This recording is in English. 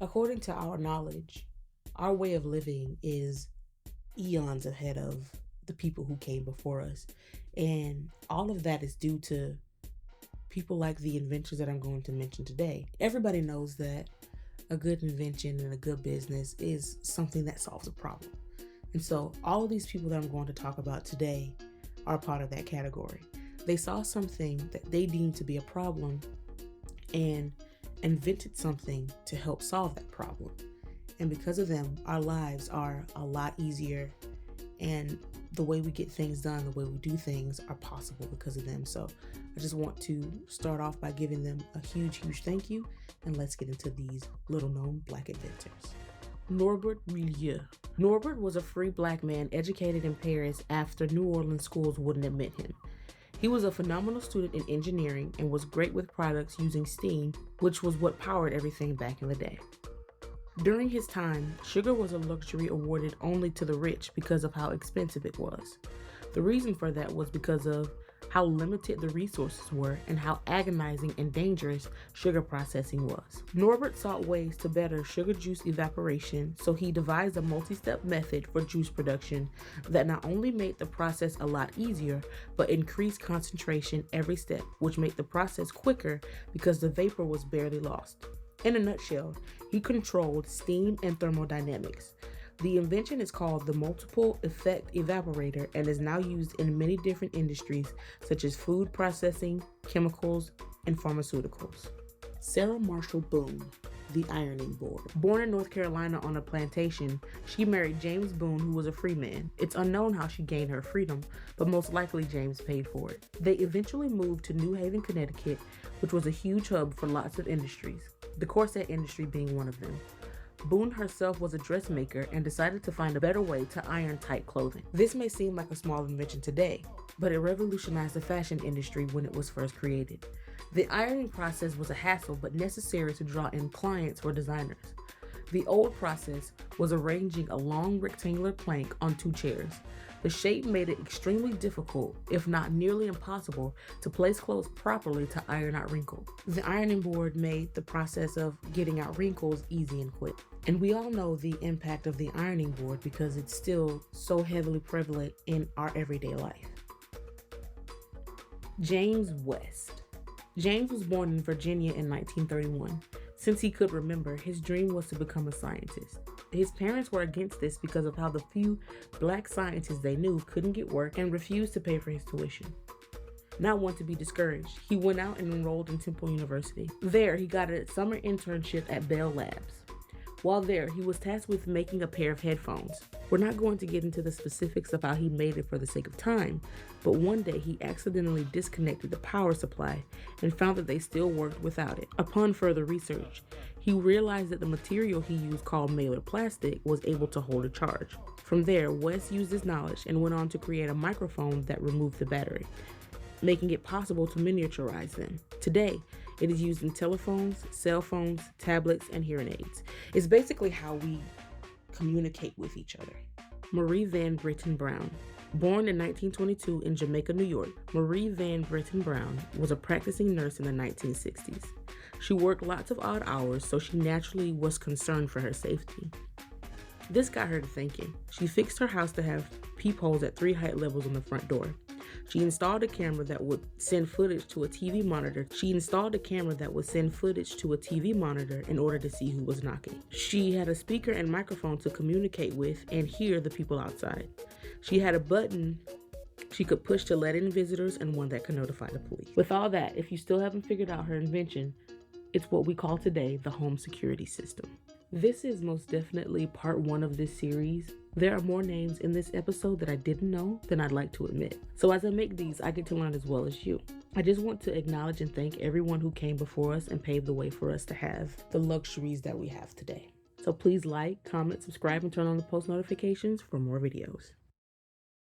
According to our knowledge, our way of living is eons ahead of the people who came before us. And all of that is due to people like the inventors that I'm going to mention today. Everybody knows that a good invention and a good business is something that solves a problem. And so all of these people that I'm going to talk about today are part of that category. They saw something that they deemed to be a problem and invented something to help solve that problem. And because of them, our lives are a lot easier, and the way we get things done, the way we do things are possible because of them. So I just want to start off by giving them a huge thank you, and let's get into these little known Black inventors. Norbert Rillieux. Norbert was a free Black man educated in Paris after New Orleans schools wouldn't admit him. He was a phenomenal student in engineering and was great with products using steam, which was what powered everything back in the day. During his time, sugar was a luxury awarded only to the rich because of how expensive it was. The reason for that was because of how limited the resources were and how agonizing and dangerous sugar processing was. Norbert sought ways to better sugar juice evaporation, so he devised a multi-step method for juice production that not only made the process a lot easier, but increased concentration every step, which made the process quicker because the vapor was barely lost. In a nutshell, he controlled steam and thermodynamics. The invention is called the multiple effect evaporator and is now used in many different industries such as food processing, chemicals, and pharmaceuticals. Sarah Marshall Boone, the ironing board. Born in North Carolina on a plantation, she married James Boone, who was a free man. It's unknown how she gained her freedom, but most likely James paid for it. They eventually moved to New Haven, Connecticut, which was a huge hub for lots of industries, the corset industry being one of them. Boone herself was a dressmaker and decided to find a better way to iron tight clothing. This may seem like a small invention today, but it revolutionized the fashion industry when it was first created. The ironing process was a hassle but necessary to draw in clients for designers. The old process was arranging a long rectangular plank on two chairs. The shape made it extremely difficult, if not nearly impossible, to place clothes properly to iron out wrinkles. The ironing board made the process of getting out wrinkles easy and quick. And we all know the impact of the ironing board because it's still so heavily prevalent in our everyday life. James West. James was born in Virginia in 1931. Since he could remember, his dream was to become a scientist. His parents were against this because of how the few Black scientists they knew couldn't get work and refused to pay for his tuition. Not one to be discouraged, he went out and enrolled in Temple University. There, he got a summer internship at Bell Labs. While there, he was tasked with making a pair of headphones. We're not going to get into the specifics of how he made it for the sake of time, but one day he accidentally disconnected the power supply and found that they still worked without it. Upon further research, he realized that the material he used, called mailer plastic, was able to hold a charge. From there, West used his knowledge and went on to create a microphone that removed the battery, making it possible to miniaturize them. Today, it is used in telephones, cell phones, tablets, and hearing aids. It's basically how we communicate with each other. Marie Van Britten Brown. Born in 1922 in Jamaica, New York, Marie Van Britten Brown was a practicing nurse in the 1960s. She worked lots of odd hours, so she naturally was concerned for her safety. This got her to thinking. She fixed her house to have peepholes at 3 height levels on the front door. She installed a camera that would send footage to a TV monitor. In order to see who was knocking. She had a speaker and microphone to communicate with and hear the people outside. She had a button she could push to let in visitors and one that could notify the police. With all that, if you still haven't figured out her invention, it's what we call today the home security system. This is most definitely part 1 of this series. There are more names in this episode that I didn't know than I'd like to admit. So as I make these, I get to learn as well as you. I just want to acknowledge and thank everyone who came before us and paved the way for us to have the luxuries that we have today. So please like, comment, subscribe, and turn on the post notifications for more videos.